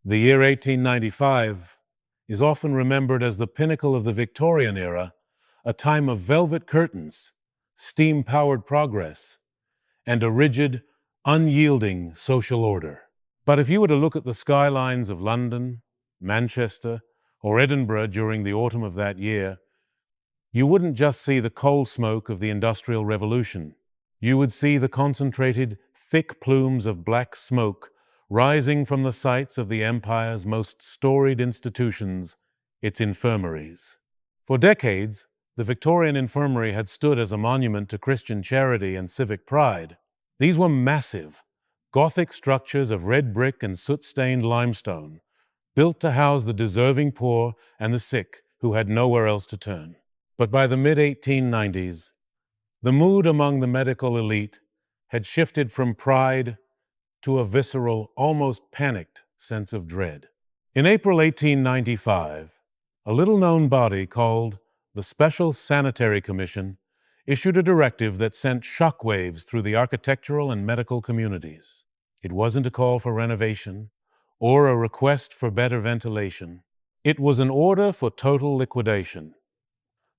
The year 1895 is often remembered as the pinnacle of the Victorian era, a time of velvet curtains, steam-powered progress, and a rigid, unyielding social order. But if you were to look at the skylines of London, Manchester, or Edinburgh during the autumn of that year, you wouldn't just see the coal smoke of the Industrial Revolution. You would see the concentrated, thick plumes of black smoke rising from the sites of the empire's most storied institutions, its infirmaries. For decades, the Victorian infirmary had stood as a monument to Christian charity and civic pride. These were massive, Gothic structures of red brick and soot-stained limestone, built to house the deserving poor and the sick who had nowhere else to turn. But by the mid-1890s, the mood among the medical elite had shifted from pride to a visceral, almost panicked sense of dread. In April 1895, a little-known body called the Special Sanitary Commission issued a directive that sent shockwaves through the architectural and medical communities. It wasn't a call for renovation or a request for better ventilation. It was an order for total liquidation.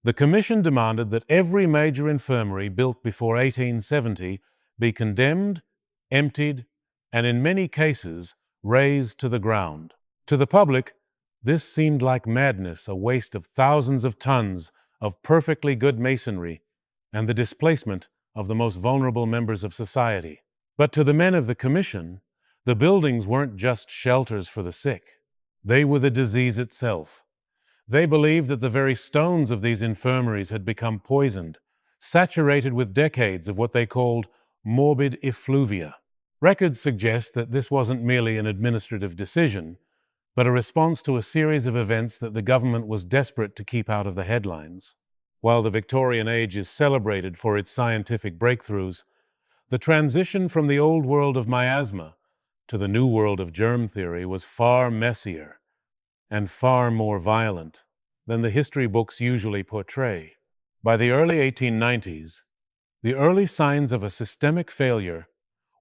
The commission demanded that every major infirmary built before 1870 be condemned, emptied, and in many cases razed to the ground. To the public, this seemed like madness, a waste of thousands of tons of perfectly good masonry and the displacement of the most vulnerable members of society. But to the men of the commission, the buildings weren't just shelters for the sick. They were the disease itself. They believed that the very stones of these infirmaries had become poisoned, saturated with decades of what they called morbid effluvia. Records suggest that this wasn't merely an administrative decision, but a response to a series of events that the government was desperate to keep out of the headlines. While the Victorian age is celebrated for its scientific breakthroughs, the transition from the old world of miasma to the new world of germ theory was far messier and far more violent than the history books usually portray. By the early 1890s, the early signs of a systemic failure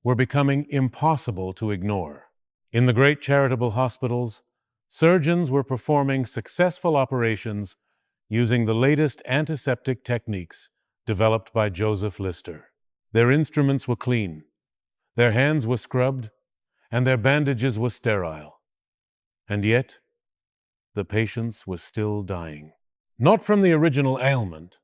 were becoming impossible to ignore. In the great charitable hospitals, surgeons were performing successful operations using the latest antiseptic techniques developed by Joseph Lister. Their instruments were clean, their hands were scrubbed, and their bandages were sterile. And yet, the patients were still dying. Not from the original ailment,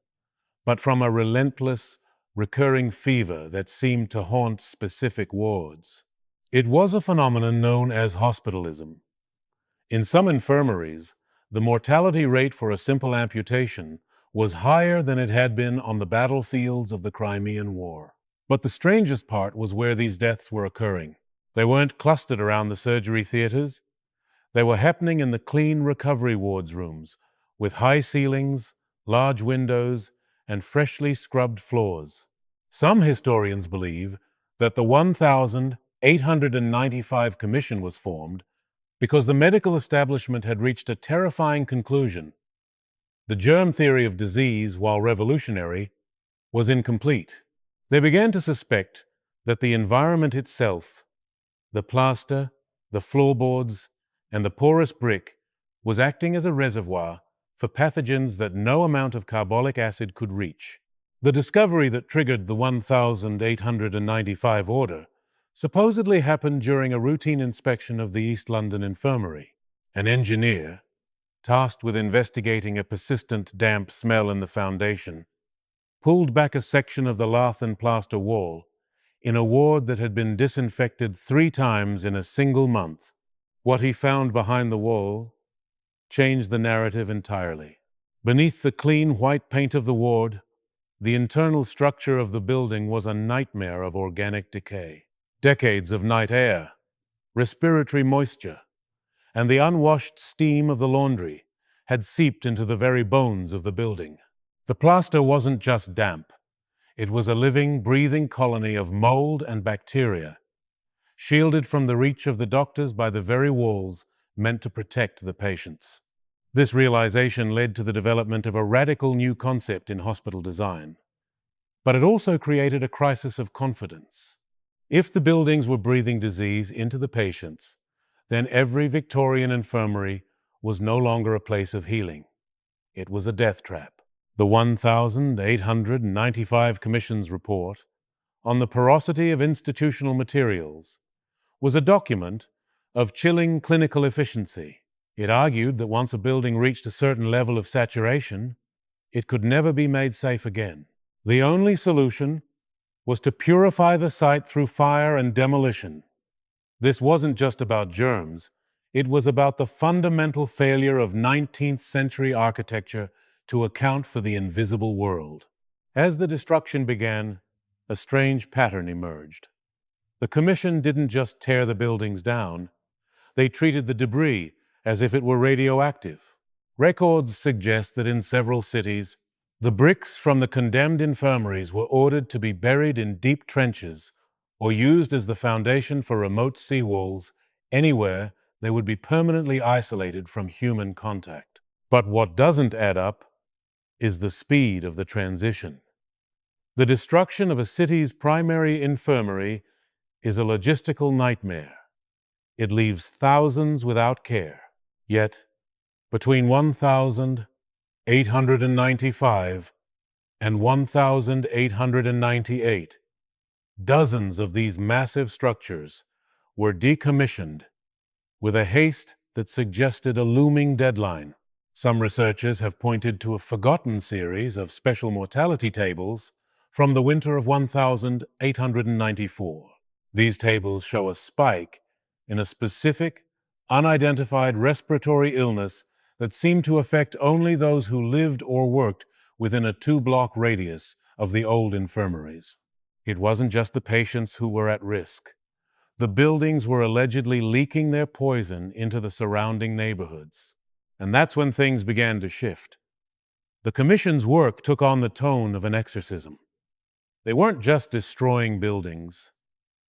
but from a relentless, recurring fever that seemed to haunt specific wards. It was a phenomenon known as hospitalism. In some infirmaries, the mortality rate for a simple amputation was higher than it had been on the battlefields of the Crimean War. But the strangest part was where these deaths were occurring. They weren't clustered around the surgery theaters. They were happening in the clean recovery wards rooms, with high ceilings, large windows, and freshly scrubbed floors. Some historians believe that the 1,895 Commission was formed because the medical establishment had reached a terrifying conclusion. The germ theory of disease, while revolutionary, was incomplete. They began to suspect that the environment itself, the plaster, the floorboards, and the porous brick, was acting as a reservoir for pathogens that no amount of carbolic acid could reach. The discovery that triggered the 1,895 order supposedly happened during a routine inspection of the East London Infirmary. An engineer, tasked with investigating a persistent damp smell in the foundation, pulled back a section of the lath and plaster wall in a ward that had been disinfected 3 times in a single month. What he found behind the wall changed the narrative entirely. Beneath the clean white paint of the ward, the internal structure of the building was a nightmare of organic decay. Decades of night air, respiratory moisture, and the unwashed steam of the laundry had seeped into the very bones of the building. The plaster wasn't just damp. It was a living, breathing colony of mold and bacteria, shielded from the reach of the doctors by the very walls meant to protect the patients. This realization led to the development of a radical new concept in hospital design. But it also created a crisis of confidence. If the buildings were breathing disease into the patients, then every Victorian infirmary was no longer a place of healing. It was a death trap. The 1895 Commission's report on the porosity of institutional materials was a document of chilling clinical efficiency. It argued that once a building reached a certain level of saturation, it could never be made safe again. The only solution was to purify the site through fire and demolition. This wasn't just about germs, it was about the fundamental failure of 19th century architecture to account for the invisible world. As the destruction began, a strange pattern emerged. The Commission didn't just tear the buildings down, they treated the debris as if it were radioactive. Records suggest that in several cities, the bricks from the condemned infirmaries were ordered to be buried in deep trenches or used as the foundation for remote seawalls anywhere they would be permanently isolated from human contact. But what doesn't add up is the speed of the transition. The destruction of a city's primary infirmary is a logistical nightmare. It leaves thousands without care. Yet, between 1895 and 1898, dozens of these massive structures were decommissioned with a haste that suggested a looming deadline. Some researchers have pointed to a forgotten series of special mortality tables from the winter of 1894. These tables show a spike in a specific, unidentified respiratory illness that seemed to affect only those who lived or worked within a 2-block radius of the old infirmaries. It wasn't just the patients who were at risk. The buildings were allegedly leaking their poison into the surrounding neighborhoods. And that's when things began to shift. The Commission's work took on the tone of an exorcism. They weren't just destroying buildings.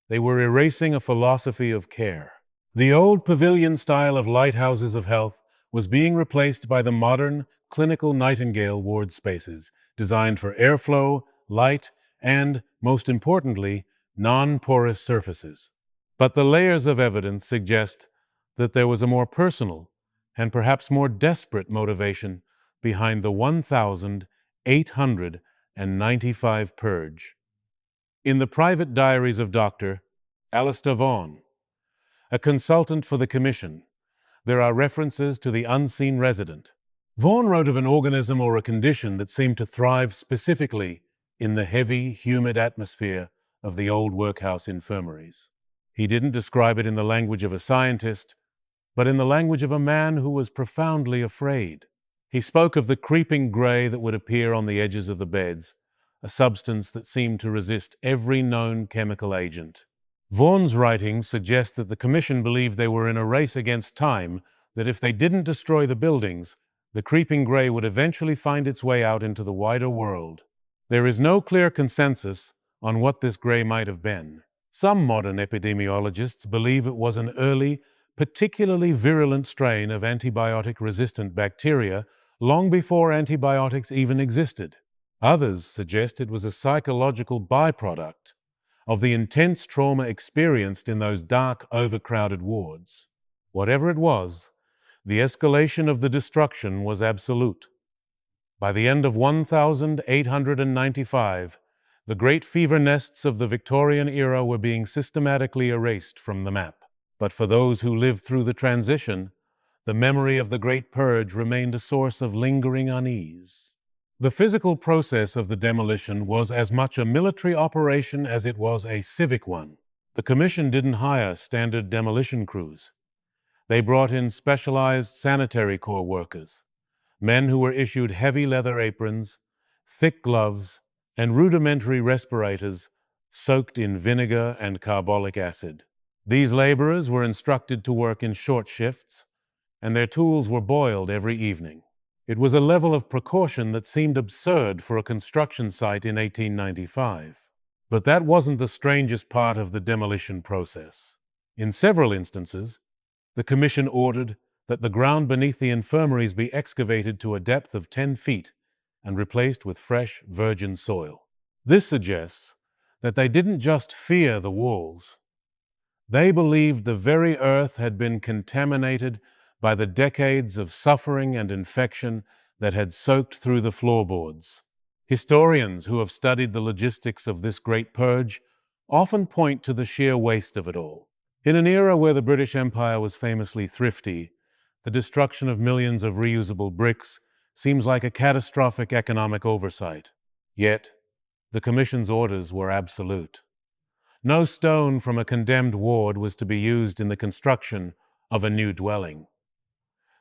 They were erasing a philosophy of care. The old pavilion style of lighthouses of health was being replaced by the modern, clinical Nightingale ward spaces designed for airflow, light, and, most importantly, non-porous surfaces. But the layers of evidence suggest that there was a more personal and perhaps more desperate motivation behind the 1895 purge. In the private diaries of Dr. Alistair Vaughan, a consultant for the Commission, there are references to the unseen resident. Vaughan wrote of an organism or a condition that seemed to thrive specifically in the heavy, humid atmosphere of the old workhouse infirmaries. He didn't describe it in the language of a scientist, but in the language of a man who was profoundly afraid. He spoke of the creeping gray that would appear on the edges of the beds, a substance that seemed to resist every known chemical agent. Vaughan's writings suggest that the Commission believed they were in a race against time, that if they didn't destroy the buildings, the creeping gray would eventually find its way out into the wider world. There is no clear consensus on what this gray might have been. Some modern epidemiologists believe it was an early, particularly virulent strain of antibiotic-resistant bacteria long before antibiotics even existed. Others suggest it was a psychological byproduct of the intense trauma experienced in those dark, overcrowded wards. Whatever it was, the escalation of the destruction was absolute. By the end of 1895, the great fever nests of the Victorian era were being systematically erased from the map. But for those who lived through the transition, the memory of the Great Purge remained a source of lingering unease. The physical process of the demolition was as much a military operation as it was a civic one. The Commission didn't hire standard demolition crews. They brought in specialized sanitary corps workers, men who were issued heavy leather aprons, thick gloves, and rudimentary respirators soaked in vinegar and carbolic acid. These laborers were instructed to work in short shifts, and their tools were boiled every evening. It was a level of precaution that seemed absurd for a construction site in 1895. But that wasn't the strangest part of the demolition process. In several instances, the Commission ordered that the ground beneath the infirmaries be excavated to a depth of 10 feet and replaced with fresh, virgin soil. This suggests that they didn't just fear the walls. They believed the very earth had been contaminated by the decades of suffering and infection that had soaked through the floorboards. Historians who have studied the logistics of this great purge often point to the sheer waste of it all. In an era where the British Empire was famously thrifty, the destruction of millions of reusable bricks seems like a catastrophic economic oversight. Yet, the Commission's orders were absolute. No stone from a condemned ward was to be used in the construction of a new dwelling.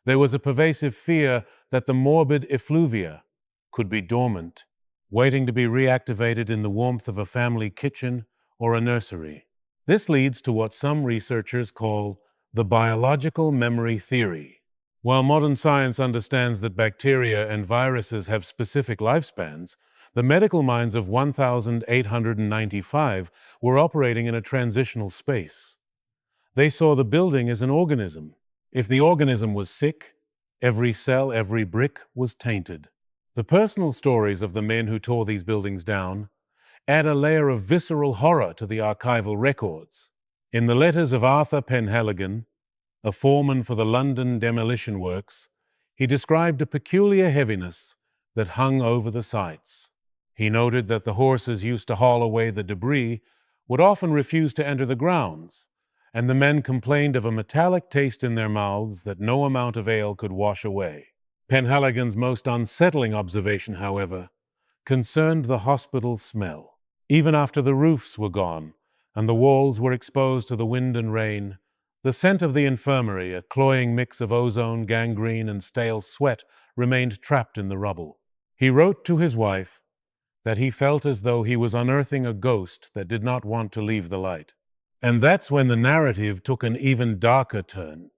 There was a pervasive fear that the morbid effluvia could be dormant, waiting to be reactivated in the warmth of a family kitchen or a nursery. This leads to what some researchers call the biological memory theory. While modern science understands that bacteria and viruses have specific lifespans, the medical minds of 1895 were operating in a transitional space. They saw the building as an organism. If the organism was sick, every cell, every brick was tainted. The personal stories of the men who tore these buildings down add a layer of visceral horror to the archival records. In the letters of Arthur Penhaligon, a foreman for the London demolition works, he described a peculiar heaviness that hung over the sites. He noted that the horses used to haul away the debris would often refuse to enter the grounds, and the men complained of a metallic taste in their mouths that no amount of ale could wash away. Penhaligon's most unsettling observation, however, concerned the hospital smell. Even after the roofs were gone and the walls were exposed to the wind and rain, the scent of the infirmary, a cloying mix of ozone, gangrene, and stale sweat, remained trapped in the rubble. He wrote to his wife that he felt as though he was unearthing a ghost that did not want to leave the light. And that's when the narrative took an even darker turn.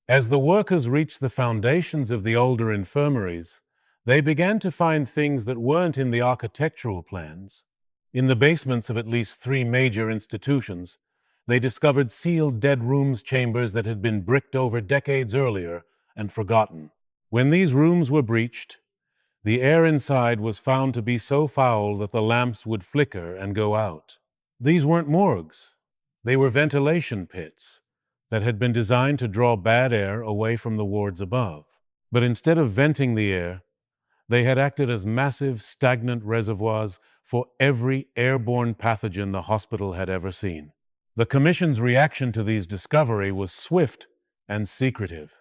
As the workers reached the foundations of the older infirmaries, they began to find things that weren't in the architectural plans. In the basements of at least 3 major institutions, they discovered sealed dead rooms chambers that had been bricked over decades earlier and forgotten. When these rooms were breached, the air inside was found to be so foul that the lamps would flicker and go out. These weren't morgues. They were ventilation pits that had been designed to draw bad air away from the wards above. But instead of venting the air, they had acted as massive, stagnant reservoirs for every airborne pathogen the hospital had ever seen. The Commission's reaction to these discoveries was swift and secretive.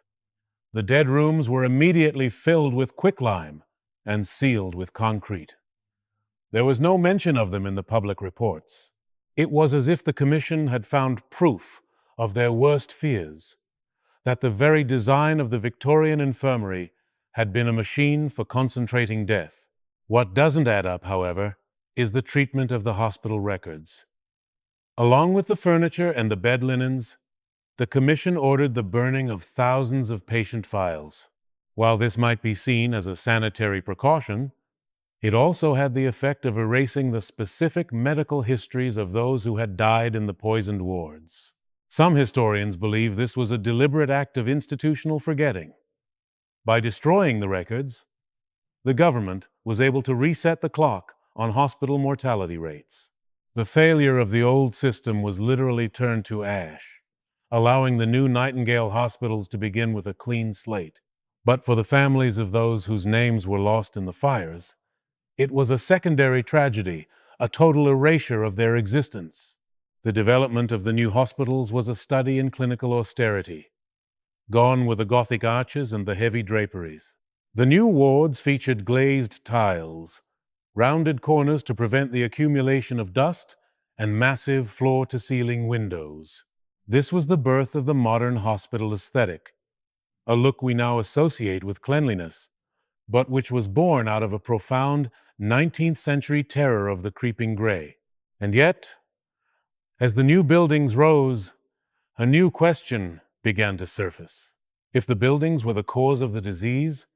The dead rooms were immediately filled with quicklime and sealed with concrete. There was no mention of them in the public reports. It was as if the Commission had found proof of their worst fears, that the very design of the Victorian infirmary had been a machine for concentrating death. What doesn't add up, however, is the treatment of the hospital records. Along with the furniture and the bed linens, the Commission ordered the burning of thousands of patient files. While this might be seen as a sanitary precaution, it also had the effect of erasing the specific medical histories of those who had died in the poisoned wards. Some historians believe this was a deliberate act of institutional forgetting. By destroying the records, the government was able to reset the clock on hospital mortality rates. The failure of the old system was literally turned to ash, allowing the new Nightingale hospitals to begin with a clean slate. But for the families of those whose names were lost in the fires, it was a secondary tragedy, a total erasure of their existence. The development of the new hospitals was a study in clinical austerity. Gone were the Gothic arches and the heavy draperies. The new wards featured glazed tiles, rounded corners to prevent the accumulation of dust, and massive floor-to-ceiling windows. This was the birth of the modern hospital aesthetic, a look we now associate with cleanliness, but which was born out of a profound 19th century terror of the creeping gray. And yet, as the new buildings rose, a new question began to surface. If the buildings were the cause of the disease,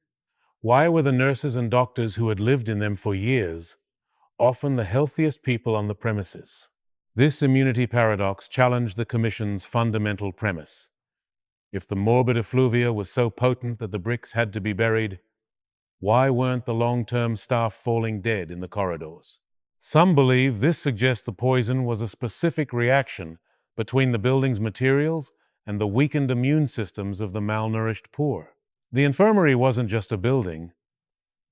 why were the nurses and doctors who had lived in them for years often the healthiest people on the premises? This immunity paradox challenged the Commission's fundamental premise. If the morbid effluvia was so potent that the bricks had to be buried, why weren't the long-term staff falling dead in the corridors? Some believe this suggests the poison was a specific reaction between the building's materials and the weakened immune systems of the malnourished poor. The infirmary wasn't just a building,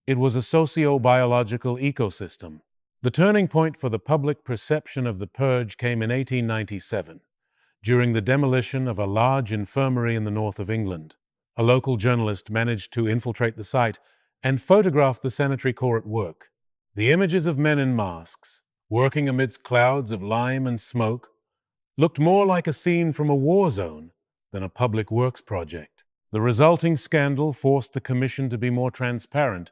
it was a socio-biological ecosystem. The turning point for the public perception of the purge came in 1897, during the demolition of a large infirmary in the north of England. A local journalist managed to infiltrate the site and photograph the sanitary corps at work. The images of men in masks, working amidst clouds of lime and smoke, looked more like a scene from a war zone than a public works project. The resulting scandal forced the commission to be more transparent,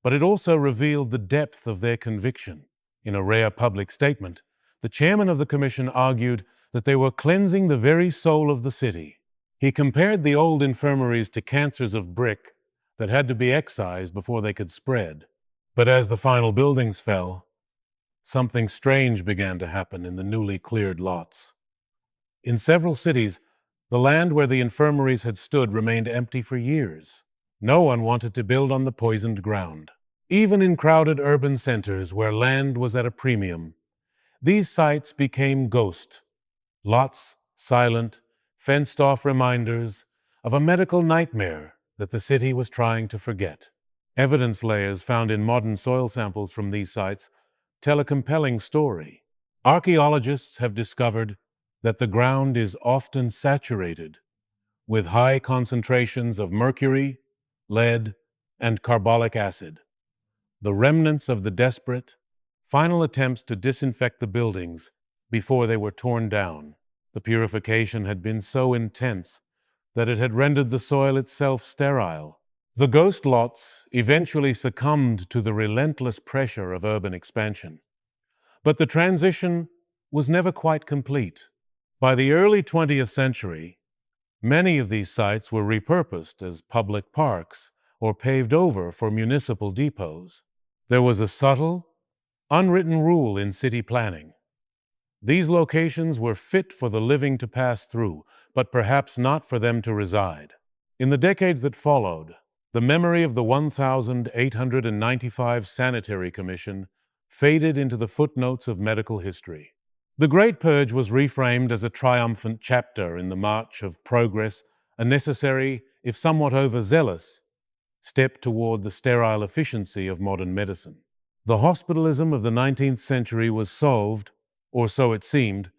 but it also revealed the depth of their conviction. In a rare public statement, the chairman of the commission argued that they were cleansing the very soul of the city. He compared the old infirmaries to cancers of brick that had to be excised before they could spread. But as the final buildings fell, something strange began to happen in the newly cleared lots. In several cities, the land where the infirmaries had stood remained empty for years. No one wanted to build on the poisoned ground. Even in crowded urban centers where land was at a premium, these sites became ghost lots, silent, fenced-off reminders of a medical nightmare that the city was trying to forget. Evidence layers found in modern soil samples from these sites tell a compelling story. Archaeologists have discovered that the ground is often saturated with high concentrations of mercury, lead, and carbolic acid, the remnants of the desperate, final attempts to disinfect the buildings before they were torn down. The purification had been so intense that it had rendered the soil itself sterile. The ghost lots eventually succumbed to the relentless pressure of urban expansion. But the transition was never quite complete. By the early 20th century, many of these sites were repurposed as public parks or paved over for municipal depots. There was a subtle, unwritten rule in city planning. These locations were fit for the living to pass through, but perhaps not for them to reside. In the decades that followed, the memory of the 1895 Sanitary Commission faded into the footnotes of medical history. The Great Purge was reframed as a triumphant chapter in the march of progress, a necessary, if somewhat overzealous, step toward the sterile efficiency of modern medicine. The hospitalism of the 19th century was solved, or so it seemed,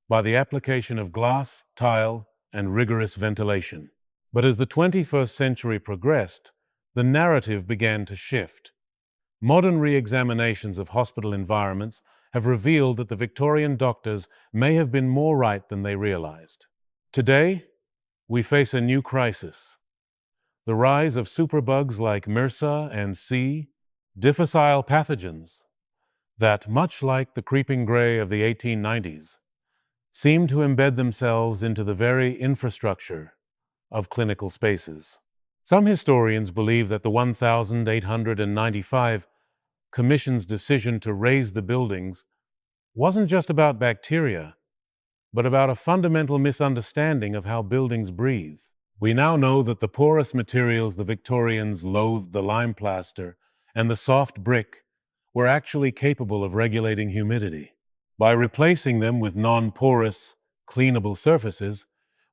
by the application of glass, tile, and rigorous ventilation. But as the 21st century progressed, the narrative began to shift. Modern re-examinations of hospital environments have revealed that the Victorian doctors may have been more right than they realized. Today, we face a new crisis. The rise of superbugs like MRSA and C, difficile pathogens that, much like the creeping gray of the 1890s, seem to embed themselves into the very infrastructure of clinical spaces. Some historians believe that the 1895 Commission's decision to raise the buildings wasn't just about bacteria, but about a fundamental misunderstanding of how buildings breathe. We now know that the porous materials the Victorians loathed, the lime plaster and the soft brick, were actually capable of regulating humidity. By replacing them with non-porous, cleanable surfaces,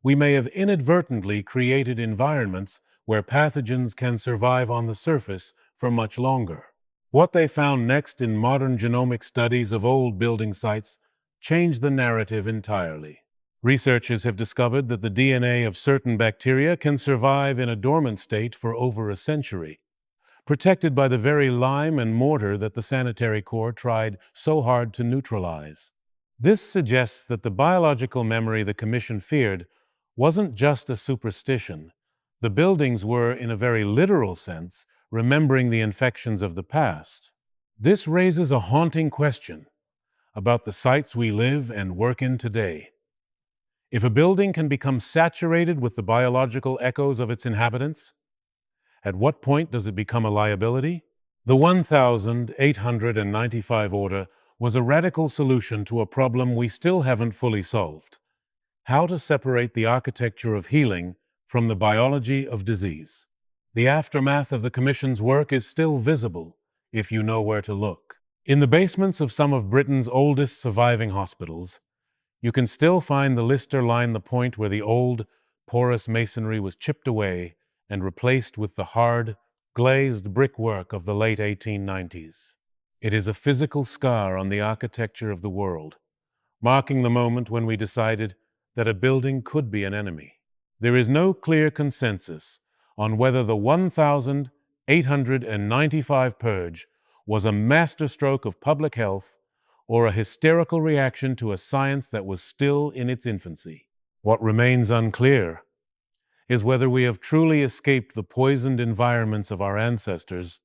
we may have inadvertently created environments where pathogens can survive on the surface for much longer. What they found next in modern genomic studies of old building sites changed the narrative entirely. Researchers have discovered that the DNA of certain bacteria can survive in a dormant state for over a century, protected by the very lime and mortar that the sanitary corps tried so hard to neutralize. This suggests that the biological memory the Commission feared wasn't just a superstition. The buildings were, in a very literal sense, remembering the infections of the past. This raises a haunting question about the sites we live and work in today. If a building can become saturated with the biological echoes of its inhabitants, at what point does it become a liability? The 1895 order was a radical solution to a problem we still haven't fully solved: how to separate the architecture of healing from the biology of disease. The aftermath of the Commission's work is still visible, if you know where to look. In the basements of some of Britain's oldest surviving hospitals, You can still find the Lister line, the point where the old, porous masonry was chipped away and replaced with the hard, glazed brickwork of the late 1890s. It is a physical scar on the architecture of the world, marking the moment when we decided that a building could be an enemy. There is no clear consensus on whether the 1895 purge was a masterstroke of public health or a hysterical reaction to a science that was still in its infancy. What remains unclear is whether we have truly escaped the poisoned environments of our ancestors,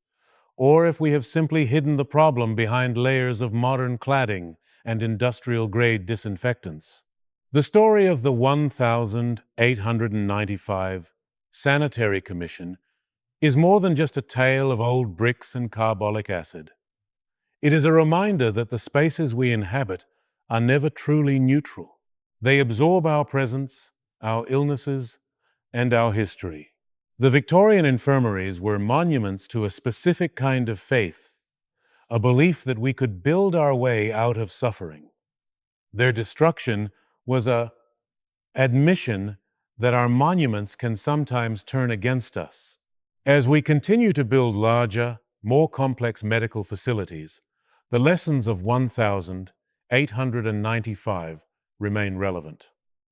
or if we have simply hidden the problem behind layers of modern cladding and industrial-grade disinfectants. The story of the 1895 Sanitary Commission is more than just a tale of old bricks and carbolic acid. It is a reminder that the spaces we inhabit are never truly neutral. They absorb our presence, our illnesses, and our history. The Victorian infirmaries were monuments to a specific kind of faith, a belief that we could build our way out of suffering. Their destruction was an admission that our monuments can sometimes turn against us. As we continue to build larger, more complex medical facilities, the lessons of 1895 remain relevant.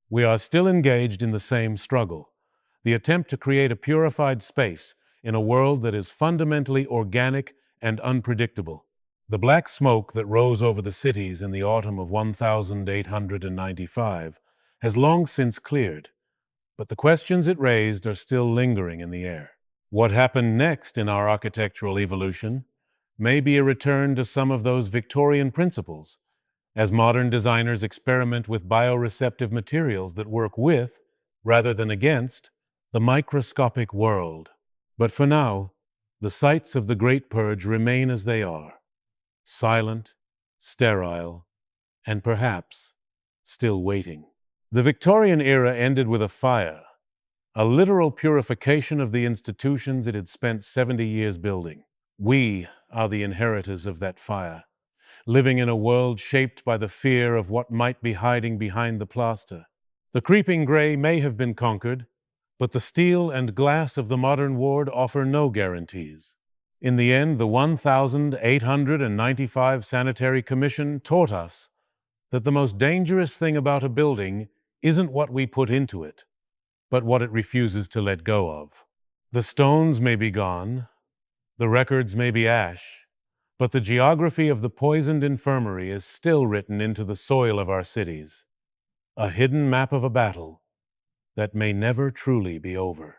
We are still engaged in the same struggle, the attempt to create a purified space in a world that is fundamentally organic and unpredictable. The black smoke that rose over the cities in the autumn of 1895 has long since cleared, but the questions it raised are still lingering in the air. What happened next in our architectural evolution may be a return to some of those Victorian principles, as modern designers experiment with bioreceptive materials that work with, rather than against, the microscopic world. But for now, the sites of the Great Purge remain as they are, silent, sterile, and perhaps still waiting. The Victorian era ended with a fire, a literal purification of the institutions it had spent 70 years building. We are the inheritors of that fire, living in a world shaped by the fear of what might be hiding behind the plaster. The creeping gray may have been conquered, but the steel and glass of the modern ward offer no guarantees. In the end, the 1895 Sanitary Commission taught us that the most dangerous thing about a building isn't what we put into it, but what it refuses to let go of. The stones may be gone, the records may be ash, but the geography of the poisoned infirmary is still written into the soil of our cities, a hidden map of a battle that may never truly be over.